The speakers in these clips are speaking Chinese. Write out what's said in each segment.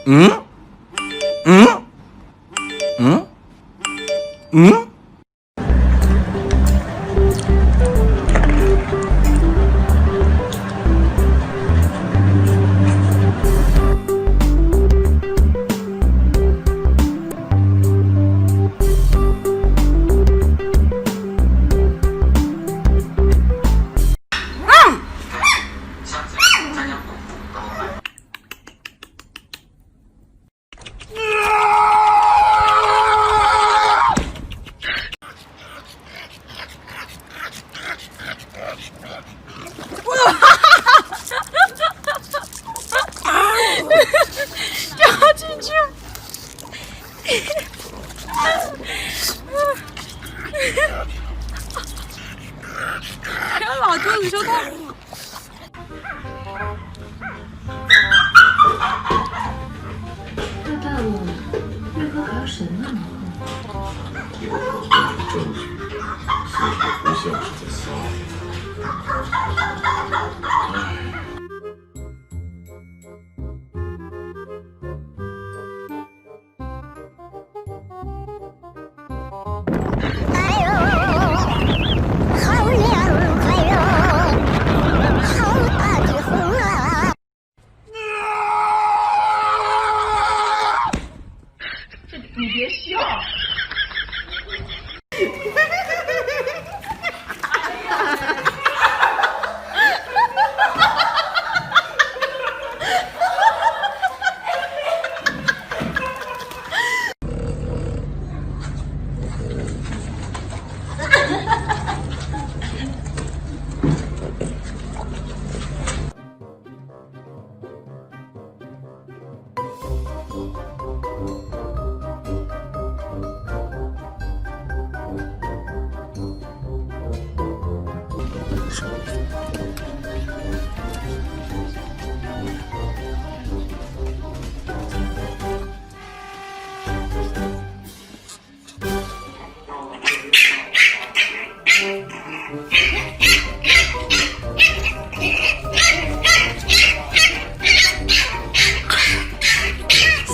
嗯嗯嗯嗯。掉进去！还要老头子手套。这大雾，为何还要审问呢？有可靠的证据，似乎不像是在撒谎。你别笑。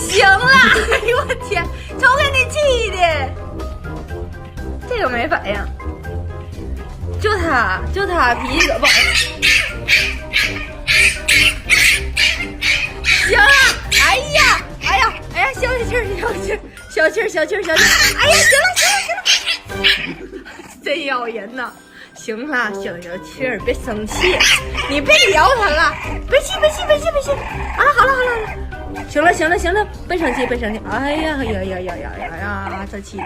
行了，哎呦我天，瞅给你气的，这个没反应，就他脾气可不好。行了，哎呀，消气儿，哎呀，行了，真咬人呐！行了，消气儿，别生气，你别撩他了，别气啊！好了，行了，别生气，哎呀，这气的。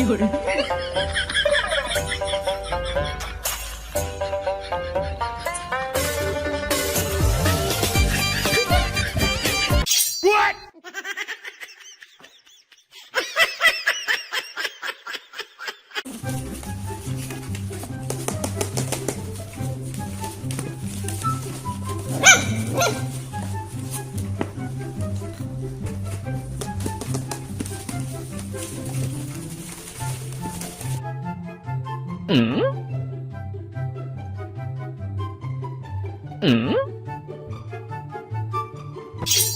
有人。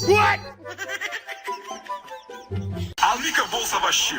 What? Алика болса вообще.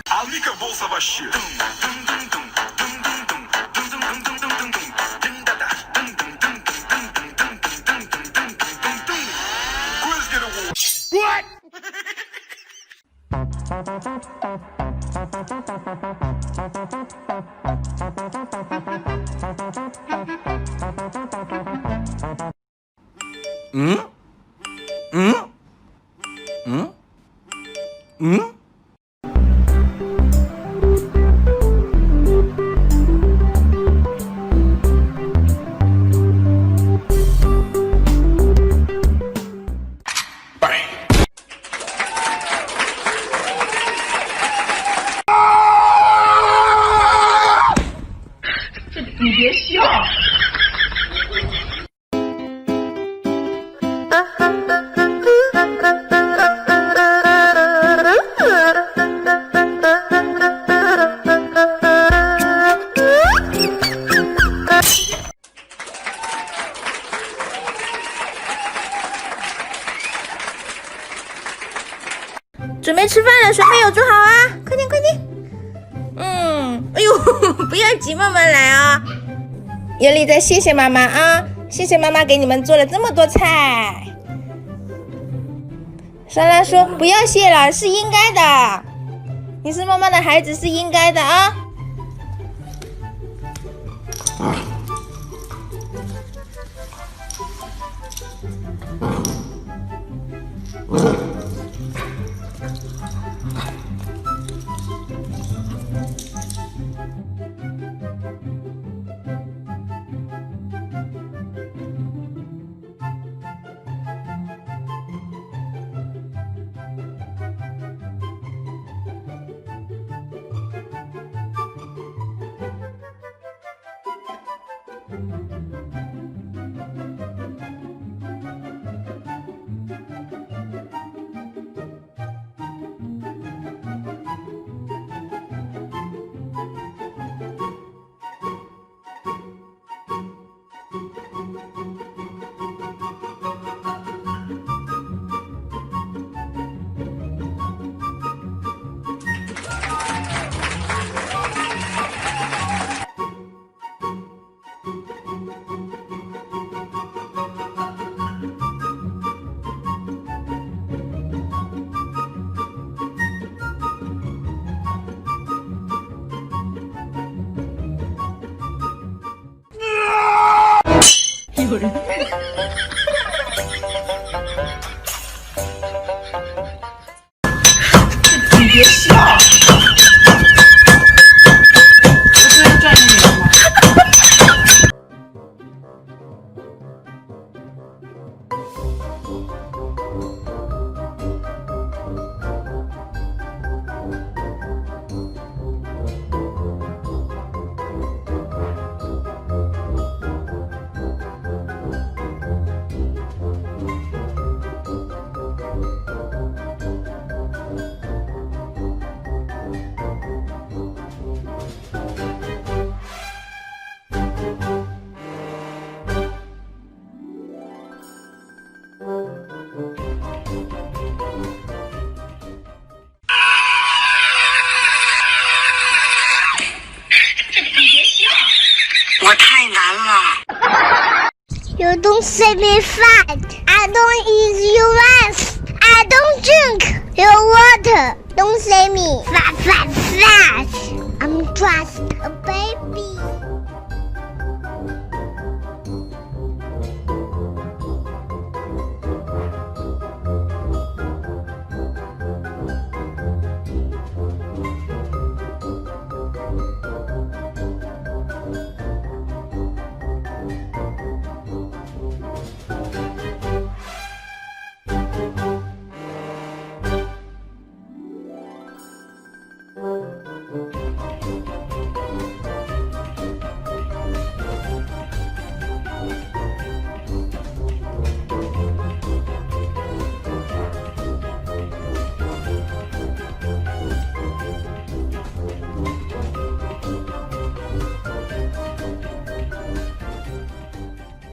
Алика болса вообще. What? 嗯嗯嗯嗯。你别笑。准备吃饭了，水没有煮好啊，快点快点。哎呦，不要急，慢慢来啊。尤里在谢谢妈妈啊，谢谢妈妈给你们做了这么多菜。莎拉说不要谢了，是应该的。你是妈妈的孩子，是应该的啊。有人。你别笑。我不能转着你了吗？我太难了。You don't say me fat. I don't eat your rice. I don't drink your water. Don't say me fat, fat, fat. I'm just a baby.